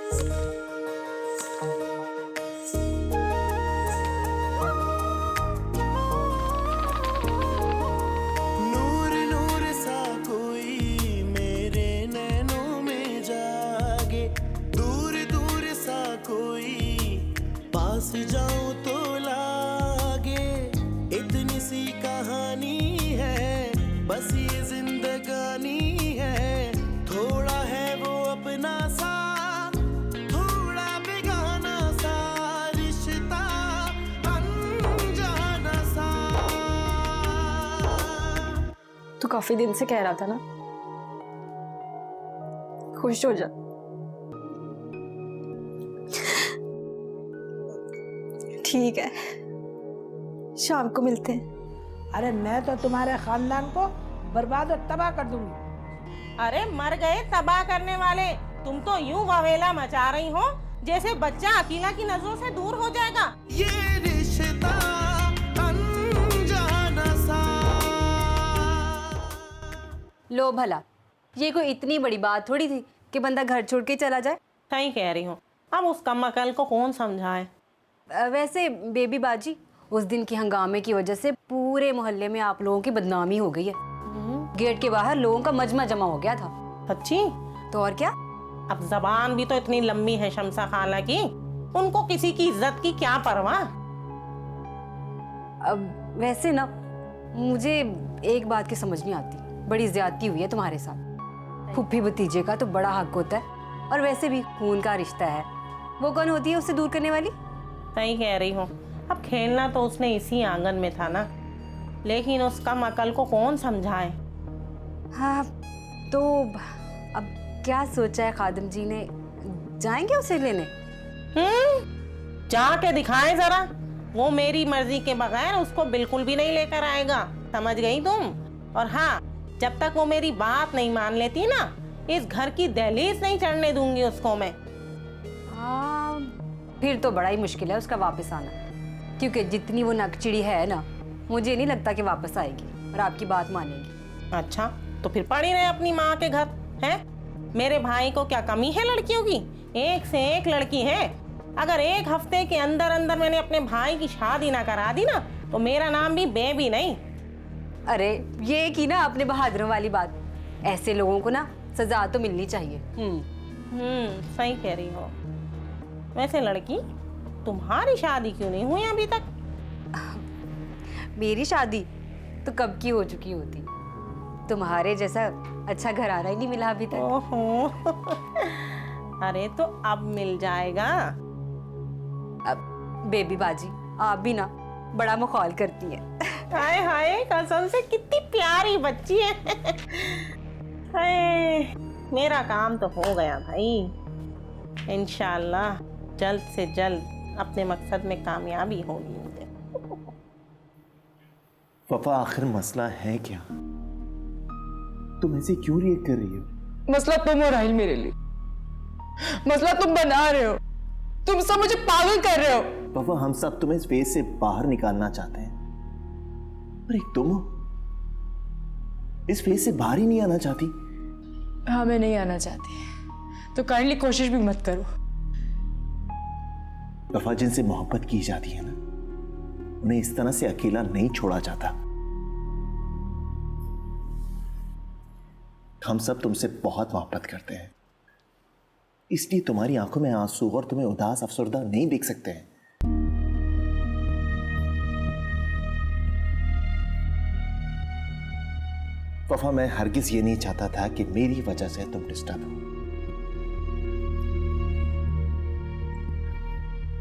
नूर नूर सा कोई मेरे नैनों में जागे, दूर दूर सा कोई पास जाऊं तो लागे। इतनी सी कहानी है, बस ये जिंदगानी है। थोड़ा है वो अपना सा, थोड़ा बेगाना सा, रिश्ता अनजाना सा। तू काफी दिन से कह रहा था ना, खुश हो जा। ठीक है, शाम को मिलते हैं। अरे मैं तो तुम्हारे खानदान को बर्बाद और तबाह कर दूंगी। अरे मर गए तबाह करने वाले, तुम तो यूं वावेला मचा रही हो जैसे बच्चा अकीला की नजरों से दूर हो जाएगा। ये रिश्ता अनजाना सा। लो भला, ये कोई इतनी बड़ी बात थोड़ी थी कि बंदा घर छोड़ के चला जाए। सही कह रही हूँ, अब उस कमअकल को कौन समझाए। वैसे बेबी बाजी, उस दिन की हंगामे की वजह से पूरे मोहल्ले में आप लोगों की बदनामी हो गई है। गेट के बाहर लोगों का मजमा जमा हो गया था। सच्ची? तो और क्या। अब जबान भी तो इतनी लंबी है शमसा खाला की, उनको किसी की इज्जत की क्या परवाह। अब वैसे ना, मुझे एक बात की समझ नहीं आती, बड़ी ज्यादती हुई है तुम्हारे साथ। फुफ्फी भतीजे का तो बड़ा हक होता है, और वैसे भी खून का रिश्ता है। वो कौन होती है उससे दूर करने वाली। सही कह रही हूँ, अब खेलना तो उसने इसी आंगन में था ना, लेकिन उस कमअकल को कौन समझाए। हाँ, तो अब क्या सोचा है खादिम जी ने, जाएंगे उसे लेने। जाके दिखाए जरा, वो मेरी मर्जी के बगैर उसको बिल्कुल भी नहीं लेकर आएगा, समझ गई तुम। और हाँ, जब तक वो मेरी बात नहीं मान लेती ना, इस घर की दहलीज नहीं चढ़ने दूंगी उसको मैं। हाँ, फिर तो बड़ा ही मुश्किल है उसका वापस आना, क्योंकि जितनी वो नकचिड़ी है ना, मुझे नहीं लगता कि वापस आएगी और आपकी बात मानेगी। अच्छा, तो फिर पड़ी रहे अपनी माँ के घर है। मेरे भाई को क्या कमी है लड़कियों की, एक से एक लड़की है। अगर एक हफ्ते के अंदर अंदर मैंने अपने भाई की शादी ना करा दी ना, तो मेरा नाम भी बेबी नहीं। अरे ये की ना आपने बहादुरों वाली बात, ऐसे लोगों को ना सजा तो मिलनी चाहिए। सही कह रही हो। वैसे लड़की, तुम्हारी शादी क्यों नहीं हुई अभी तक। मेरी शादी तो कब की हो चुकी होती, तुम्हारे जैसा अच्छा घराना ही नहीं मिला अभी तक। ओहो अरे तो अब मिल जाएगा। अब बेबी बाजी, आप भी ना बड़ा मखौल करती है। हाय हाय, कसम से कितनी प्यारी बच्ची है। हाय, मेरा काम तो हो गया भाई। इंशाल्लाह जल्द से जल्द अपने मकसद में कामयाबी होगी मुझे। पापा, आखिर मसला है क्या? तुम ऐसे क्यों रिएक्ट कर रही हो? मसला तुम हो राहिल, मेरे लिए मसला तुम बना रहे हो। तुम सब मुझे पागल कर रहे हो। पापा, हम सब तुम्हें इस फेज से बाहर निकालना चाहते हैं, पर एक तुम हो इस फेज से बाहर ही नहीं आना चाहती। हाँ, मैं नहीं आना चाहती, तो काइंडली कोशिश भी मत करो। वफा, जिनसे मोहब्बत की जाती है ना, उन्हें इस तरह से अकेला नहीं छोड़ा जाता। हम सब तुमसे बहुत मोहब्बत करते हैं, इसलिए तुम्हारी आंखों में आंसू और तुम्हें उदास अफसरदा नहीं देख सकते हैं। वफा, मैं हरगिज ये नहीं चाहता था कि मेरी वजह से तुम डिस्टर्ब हो,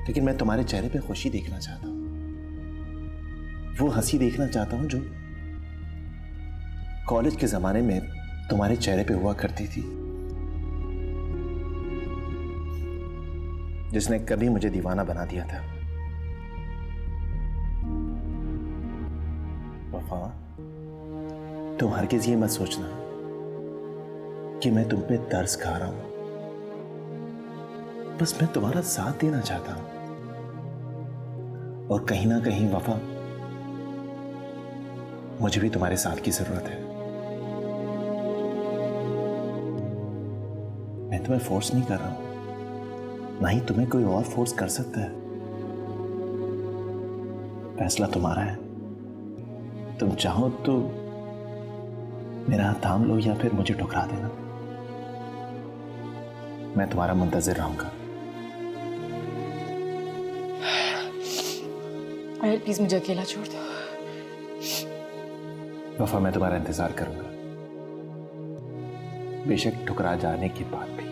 लेकिन मैं तुम्हारे चेहरे पे खुशी देखना चाहता हूं, वो हंसी देखना चाहता हूं जो कॉलेज के जमाने में तुम्हारे चेहरे पे हुआ करती थी, जिसने कभी मुझे दीवाना बना दिया था। वफा, तुम हरगिज ये मत सोचना कि मैं तुम पे तरस खा रहा हूं, बस मैं तुम्हारा साथ देना चाहता हूं। और कहीं ना कहीं वफा, मुझे भी तुम्हारे साथ की जरूरत है। मैं तुम्हें फोर्स नहीं कर रहा हूं, ना ही तुम्हें कोई और फोर्स कर सकता है। फैसला तुम्हारा है। तुम चाहो तो मेरा हाथ थाम लो या फिर मुझे ठुकरा देना। मैं तुम्हारा मुंतजिर रहूंगा। अरे प्लीज मुझे अकेला छोड़ दो। वफा, मैं तुम्हारा इंतजार करूंगा, बेशक ठुकरा जाने के बाद भी।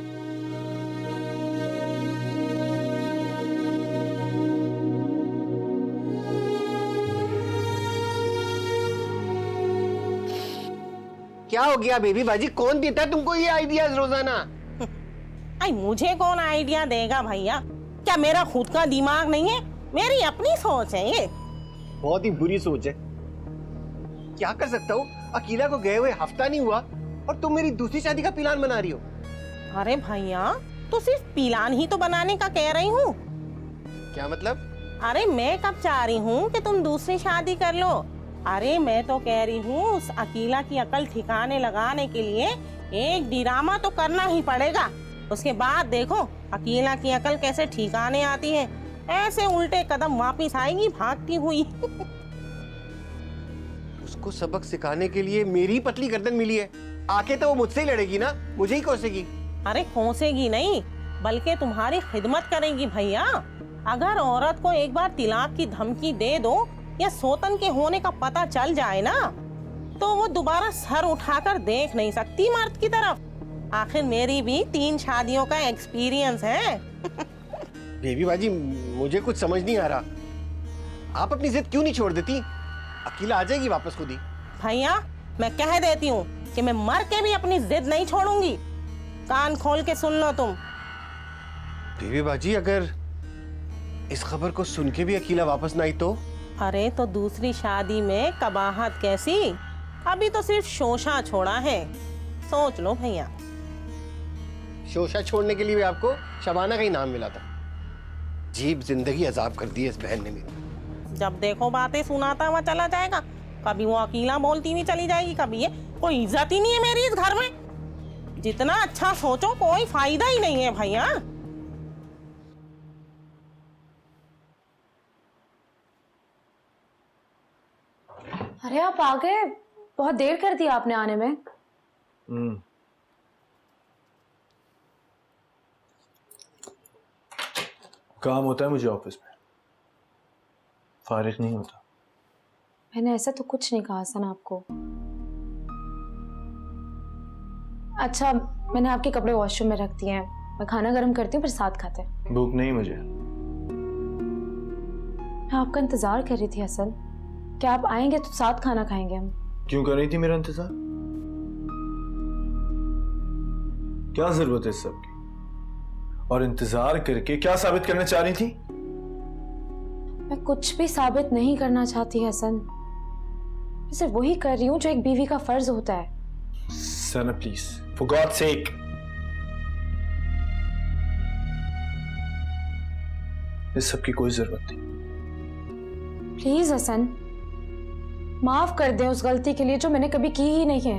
क्या हो गया बेबी बाजी? कौन देता है तुमको ये आइडियाज रोजाना? आई मुझे कौन आइडिया देगा भैया? क्या मेरा खुद का दिमाग नहीं है? मेरी अपनी सोच है ये। बहुत ही बुरी सोच है। क्या कर सकता हूँ? अकीला को गए हुए हफ्ता नहीं हुआ और तुम मेरी दूसरी शादी का प्लान बना रही हो। अरे भैया, तो सिर्फ प्लान ही तो बनाने का कह रही हूँ। क्या मतलब? अरे मैं कब चाह रही हूँ कि तुम दूसरी शादी कर लो? अरे मैं तो कह रही हूँ उस अकीला की अकल ठिकाने लगाने के लिए एक ड्रामा तो करना ही पड़ेगा। उसके बाद देखो अकीला की अकल कैसे ठिकाने आती है। ऐसे उल्टे कदम वापिस आएगी भागती हुई। उसको सबक सिखाने के लिए मेरी पतली गर्दन मिली है। आके तो वो मुझसे ही लड़ेगी ना, मुझे ही कोसेगी। अरे कोसेगी नहीं, बल्कि तुम्हारी खिदमत करेगी भैया। अगर औरत को एक बार तिलाक की धमकी दे दो या सौतन के होने का पता चल जाए ना, तो वो दोबारा सर उठाकर देख नहीं सकती मर्द की तरफ। आखिर मेरी भी 3 शादियों का एक्सपीरियंस है। बेबी बाजी, मुझे कुछ समझ नहीं आ रहा। आप अपनी जिद क्यों नहीं छोड़ देती? अकेला आ जाएगी वापस खुद ही। भैया मैं कह देती हूँ कि मैं मर के भी अपनी जिद नहीं छोड़ूंगी। कान खोल के सुन लो तुम। बेबी बाजी, अगर इस खबर को सुन के भी अकेला वापस ना आई तो? अरे तो दूसरी शादी में कबाहत कैसी? अभी तो सिर्फ शोशा छोड़ा है। सोच लो भैया। शोशा छोड़ने के लिए भी आपको शबाना का ही नाम मिला था। जीप जिंदगी अजाब कर दी है इस बहन ने मेरी। जब देखो बातें सुनाता हुआ चला जाएगा। कभी वो अकेला बोलती हुई चली जाएगी, कभी ये। कोई इज्जत ही नहीं है मेरी इस घर में। जितना अच्छा सोचो कोई फायदा ही नहीं है भैया। अरे आप आ गए, बहुत देर कर दी आपने आने में। काम होता है मुझे ऑफिस में, फारिग नहीं होता। मैंने ऐसा तो कुछ नहीं कहा हसन आपको। अच्छा, मैंने आपके कपड़े वॉशरूम में रख दिए हैं। मैं खाना गर्म करती हूँ, फिर साथ खाते हैं। भूख नहीं मुझे। मैं आपका इंतजार कर रही थी हसन। क्या आप आएंगे तो साथ खाना खाएंगे हम। क्यों कर रही थी मेरा इंतजार? क्या जरूरत है इस सब की? और इंतजार करके क्या साबित करना चाह रही थी? मैं कुछ भी साबित नहीं करना चाहती हसन। मैं सिर्फ वही कर रही हूँ जो एक बीवी का फर्ज होता है। सना प्लीज, फॉर गॉड्स सेक। इस सब की कोई जरूरत नहीं। प्लीज हसन, माफ कर दें उस गलती के लिए जो मैंने कभी की ही नहीं है।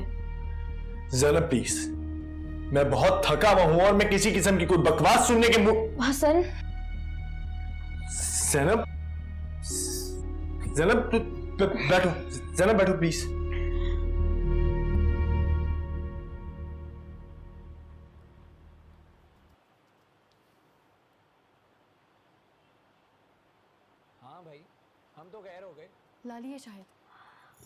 ज़ैनब प्लीज, मैं बहुत थका हुआ हूं और मैं किसी किस्म की कोई बकवास सुनने के हसन। ज़ैनब, ज़ैनब बैठो, ज़ैनब बैठो प्लीज। हाँ भाई, हम तो गैर हो गए। लाली है शायद।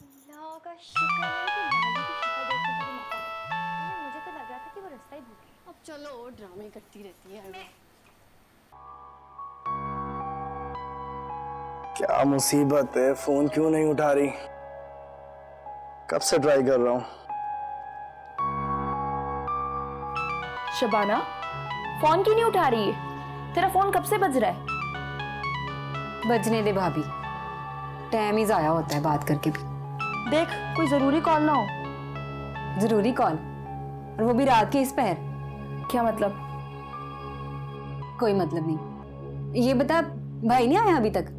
अल्लाह का शुक्र है कि लाली की शक्ल देखने को मौका मिला। मुझे तो लग रहा था कि वो रास्ता ही भूल गई। अब चलो, और ड्रामे करती रहती है। क्या मुसीबत है? फोन क्यों नहीं उठा रही? कब से ट्राई कर रहा हूं। शबाना, फोन क्यों नहीं उठा रही है? तेरा फोन कब से बज रहा है? बजने दे भाभी, टाइम ही जाया होता है बात करके भी। देख, कोई जरूरी कॉल ना हो। जरूरी कॉल? और वो भी रात के इस पहर? क्या मतलब? कोई मतलब नहीं। ये बता, भाई नहीं आया अभी तक?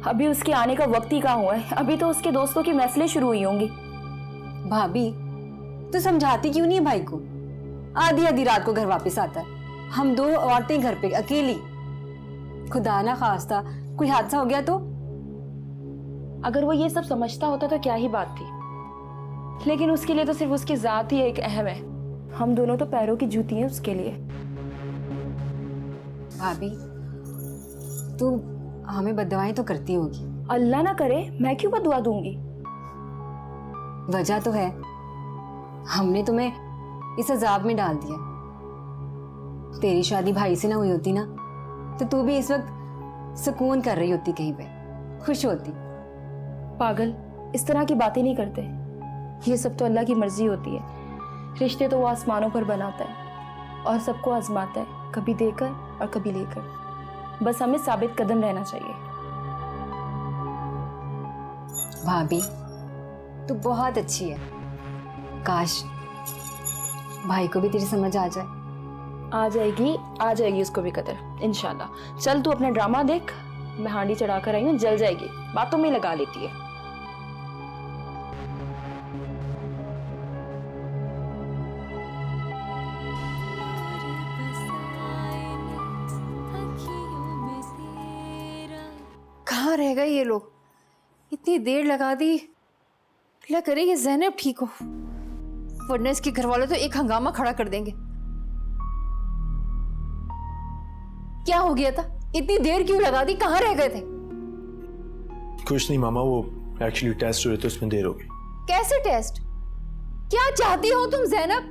अभी उसके आने का वक्त ही कहाँ हुआ है। अभी तो उसके दोस्तों की महफिलें शुरू हुई होंगी। भाभी, तो समझाती क्यों नहीं है भाई को? आधी आधी रात को घर वापस आता है। हम 2 औरतें घर पे अकेली, खुदा ना खास्ता कोई हादसा हो गया तो? अगर वो ये सब समझता होता तो क्या ही बात थी, लेकिन उसके लिए तो सिर्फ उसकी जात ही एक अहम है। हम दोनों तो पैरों की जूती हैं उसके लिए। भाभी, तू हमें बददुआएं तो करती होगी। अल्लाह ना करे, मैं क्यों बदुआ दूंगी? वजह तो है, हमने तुम्हें इस अजाब में डाल दिया। तेरी शादी भाई से ना हुई होती ना, तो तू भी इस वक्त सुकून कर रही होती, कहीं पे खुश होती। पागल, इस तरह की बातें नहीं करते। ये सब तो अल्लाह की मर्जी होती है। रिश्ते तो वो आसमानों पर बनाता है और सबको आजमाता है, कभी देकर और कभी लेकर। बस हमें साबित कदम रहना चाहिए। भाभी, तू बहुत अच्छी है। काश भाई को भी तेरी समझ आ जाए। आ जाएगी उसको भी कदर, इंशाल्लाह। चल तू अपना ड्रामा देख, मैं हांडी चढ़ा कर आई हूँ, जल जाएगी, बातों में लगा लेती है। कहाँ रह गए ये लोग? इतनी देर लगा दी। क्या करे ये ज़ैनब ठीक हो, वरना इसके घर वाले तो एक हंगामा खड़ा कर देंगे। क्या हो गया था? इतनी देर क्यों लगा दी? कहाँ रह गए थे? कुछ नहीं मामा, वो एक्चुअली टेस्ट हो रहे थे, उसमें देर हो गई। कैसे टेस्ट? क्या चाहती हो तुम ज़ैनब?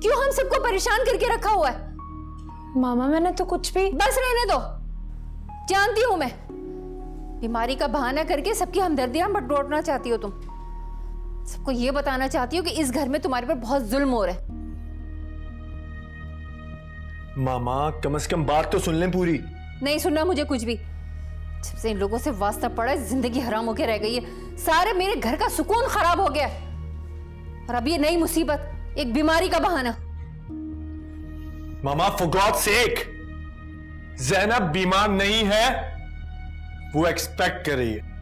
क्यों हम सबको परेशान करके रखा हुआ है? मामा मैंने तो कुछ भी। बस रहने दो, जानती हूं मैं। बीमारी का बहाना करके सबकी हमदर्दियां बटोरना चाहती हो तुम। सबको ये बताना चाहती हो कि इस घर में तुम्हारे पर बहुत जुल्म हो रहा है। मामा कम से कम बात तो सुन लें पूरी। नहीं सुनना मुझे कुछ भी। जब से इन लोगों से वास्ता पड़ा है, जिंदगी हराम होके रह गई है। सारे मेरे घर का सुकून खराब हो गया, और अब ये नई मुसीबत, एक बीमारी का बहाना। मामा फॉर गॉड सेक, ज़ैनब बीमार नहीं है, वो एक्सपेक्ट कर रही है।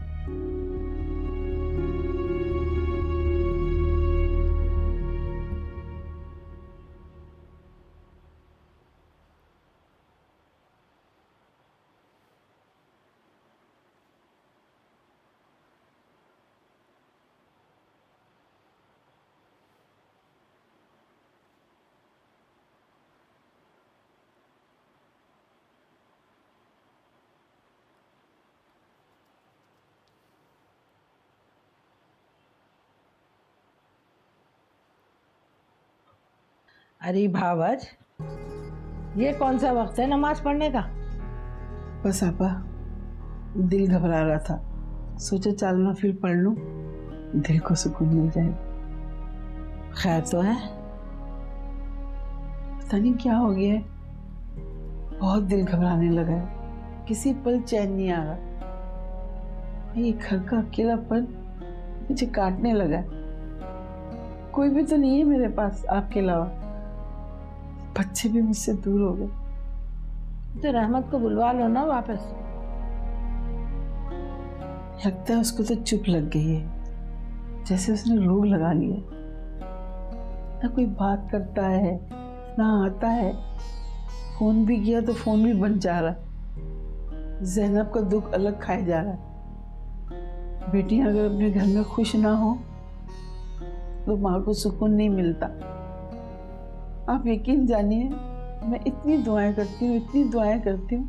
अरे भावज, ये कौन सा वक्त है नमाज पढ़ने का? बस आपा, दिल घबरा रहा था, सोचा चल मैं फिर पढ़ लूं, दिल को सुकून मिल जाए। खैर तो है? पता नहीं क्या हो गया है, बहुत दिल घबराने लगा है, किसी पल चैन नहीं आ रहा। ये घर का अकेलापन मुझे काटने लगा है। कोई भी तो नहीं है मेरे पास आपके अलावा, बच्चे भी मुझसे दूर हो गए। तो रहमत को बुलवा लो ना वापस। लगता है उसको तो चुप लग गई है, जैसे उसने रोग लगा लिया। ना कोई बात करता है ना आता है, फोन भी किया तो फोन भी बंद जा रहा है। ज़ैनब का दुख अलग खाया जा रहा है। बेटियां अगर अपने घर में खुश ना हो तो माँ को सुकून नहीं मिलता। आप यकीन जानिए, मैं इतनी दुआएं करती हूँ, इतनी दुआएं करती हूँ,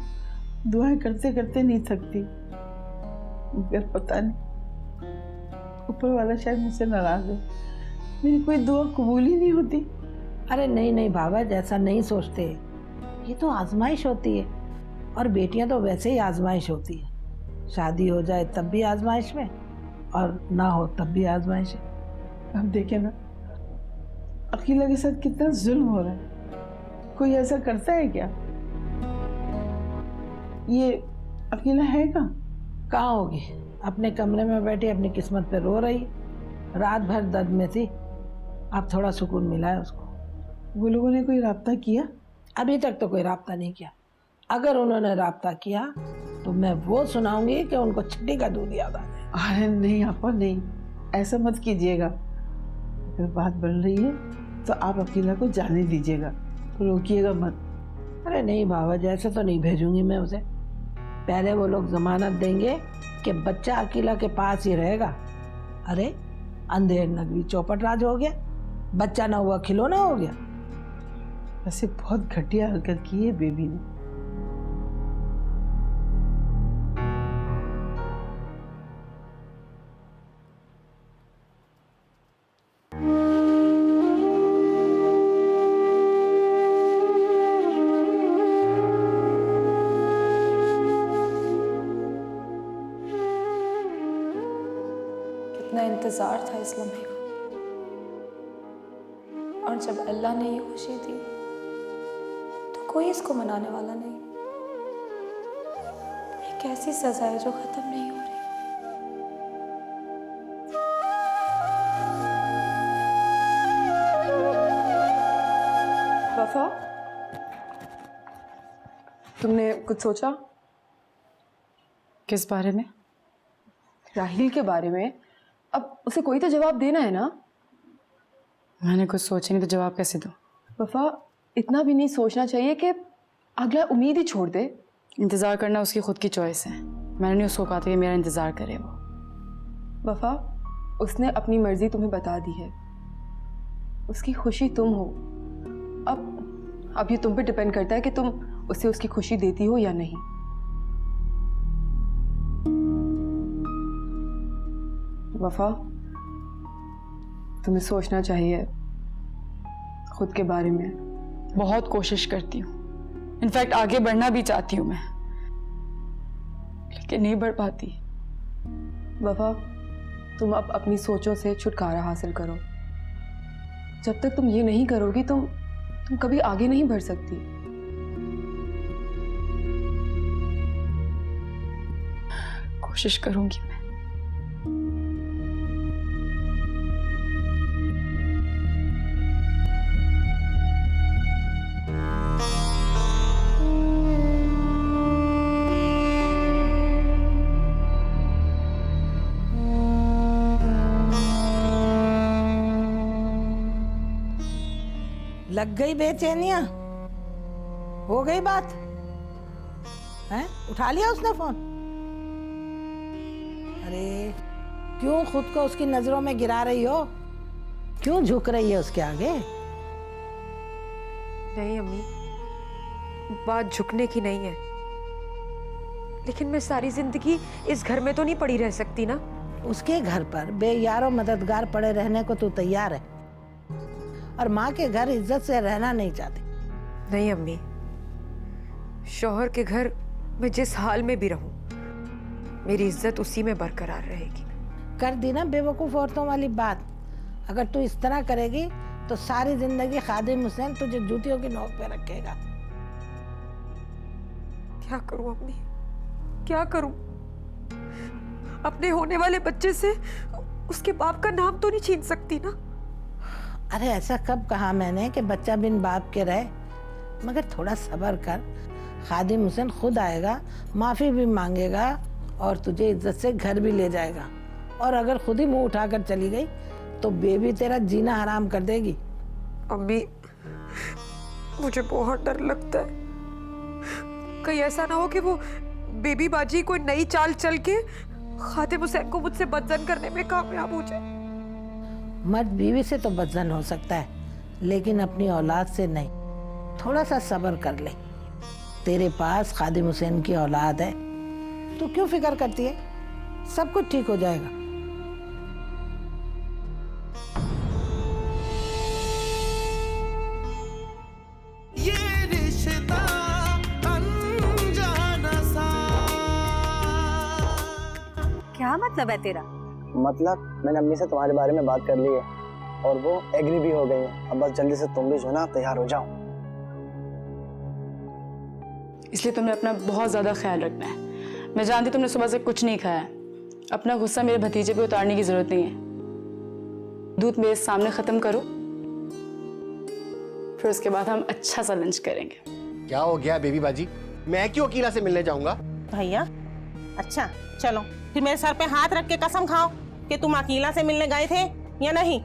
दुआएं करते करते नहीं थकती, मगर पता नहीं ऊपर वाला शायद मुझसे नाराज है, मेरी कोई दुआ कबूल ही नहीं होती। अरे नहीं नहीं बाबा, जैसा नहीं सोचते, ये तो आजमाइश होती है, और बेटियां तो वैसे ही आजमाइश होती है। शादी हो जाए तब भी आजमाइश में, और ना हो तब भी आजमाइश है। अब देखें ना अकीला के साथ कितना जुल्म हो रहा है। कोई ऐसा करता है क्या? ये अकेला है कहाँ होगी? अपने कमरे में बैठी अपनी किस्मत पे रो रही, रात भर दर्द में थी, अब थोड़ा सुकून मिला है उसको। वो लोगों ने कोई राब्ता किया? अभी तक तो कोई राब्ता नहीं किया। अगर उन्होंने राब्ता किया तो मैं वो सुनाऊंगी कि उनको छठी का दूध याद आ जाए। अरे नहीं आपा, नहीं, ऐसा मत कीजिएगा। अगर बात बढ़ रही है तो आप अकेला को जाने दीजिएगा, रोकिएगा मत। अरे नहीं बाबा जी, ऐसे तो नहीं भेजूंगी मैं उसे। पहले वो लोग जमानत देंगे कि बच्चा अकेला के पास ही रहेगा। अरे अंधेर नगरी चौपट राज हो गया, बच्चा ना हुआ खिलौना हो गया। वैसे बहुत घटिया हरकत की है बेबी ने। कितना इंतज़ार था इस लम्हे का, और जब अल्लाह ने ये खुशी दी तो कोई इसको मनाने वाला नहीं। ये कैसी सज़ा है जो ख़त्म नहीं हो रही। वफा, तुमने कुछ सोचा? किस बारे में? राहील के बारे में। अब उसे कोई तो जवाब देना है ना। मैंने कुछ सोचा नहीं तो जवाब कैसे दूं? वफा, इतना भी नहीं सोचना चाहिए कि अगला उम्मीद ही छोड़ दे। इंतज़ार करना उसकी खुद की चॉइस है। मैंने नहीं उसको कहा था कि मेरा इंतज़ार करे वो। वफा, उसने अपनी मर्जी तुम्हें बता दी है, उसकी खुशी तुम हो। अब ये तुम पे डिपेंड करता है कि तुम उसे उसकी खुशी देती हो या नहीं। वफा, तुम्हें सोचना चाहिए खुद के बारे में। बहुत कोशिश करती हूँ, इनफैक्ट आगे बढ़ना भी चाहती हूँ मैं, लेकिन नहीं बढ़ पाती। वफा, तुम अब अपनी सोचों से छुटकारा हासिल करो। जब तक तुम ये नहीं करोगी तुम कभी आगे नहीं बढ़ सकती। कोशिश करूंगी मैं। लग गई बेचैनियां? हो गई बात? हैं? उठा लिया उसने फोन? अरे क्यों खुद को उसकी नजरों में गिरा रही हो? क्यों झुक रही है उसके आगे? नहीं अम्मी, बात झुकने की नहीं है, लेकिन मैं सारी जिंदगी इस घर में तो नहीं पड़ी रह सकती ना। उसके घर पर बेयारो मददगार पड़े रहने को तू तैयार है, और माँ के घर इज्जत से रहना नहीं चाहती। नहीं अम्मी, शौहर के घर मैं जिस हाल में भी रहूं, मेरी इज्जत उसी में बरकरार रहेगी। कर दी ना बेवकूफ औरतों वाली बात। अगर तू इस तरह करेगी तो सारी जिंदगी खादिम हुसैन तुझे जूतियों की नोक पे रखेगा। क्या करूं अम्मी, क्या करूं? अपने होने वाले बच्चे से उसके बाप का नाम तो नहीं छीन सकती ना। अरे ऐसा कब कहा मैंने कि बच्चा बिन बाप के रहे? मगर थोड़ा सब्र कर, खादिम हुसैन खुद आएगा, माफी भी मांगेगा और तुझे इज्जत से घर भी ले जाएगा। और अगर खुद ही मुंह उठाकर चली गई तो बेबी तेरा जीना हराम कर देगी। अम्मी, मुझे बहुत डर लगता है, कहीं ऐसा ना हो कि वो बेबी बाजी कोई नई चाल चल के खादिम हुसैन को मुझसे बदजन करने में कामयाब हो जाए। मर्द बीवी से तो बदजन हो सकता है, लेकिन अपनी औलाद से नहीं। थोड़ा सा सब्र कर ले, तेरे पास खादिम हुसैन की औलाद है। तू क्यों फिक्र करती है? सब कुछ ठीक हो जाएगा। ये रिश्ता अनजाना सा। क्या मतलब है तेरा? मतलब मैंने अम्मी से तुम्हारे बारे में बात कर ली है और वो एग्री भी हो गई है। अब बस जल्दी से तुम भी जो ना तैयार हो जाओ। इसलिए तुमने अपना बहुत ज़्यादा ख्याल रखना है। मैं जानती तुमने सुबह से कुछ नहीं खाया। अपना गुस्सा मेरे भतीजे पे उतारने की जरूरत नहीं है। दूध मेरे सामने ख़त्म करो, फिर उसके बाद हम अच्छा सा लंच करेंगे। क्या हो गया बेबी बाजी? मैं क्यों अकीला से मिलने जाऊंगा? भैया, अच्छा चलो फिर मेरे सर पे हाथ रख के कसम खाओ कि तुम अकीला से मिलने गए थे या नहीं।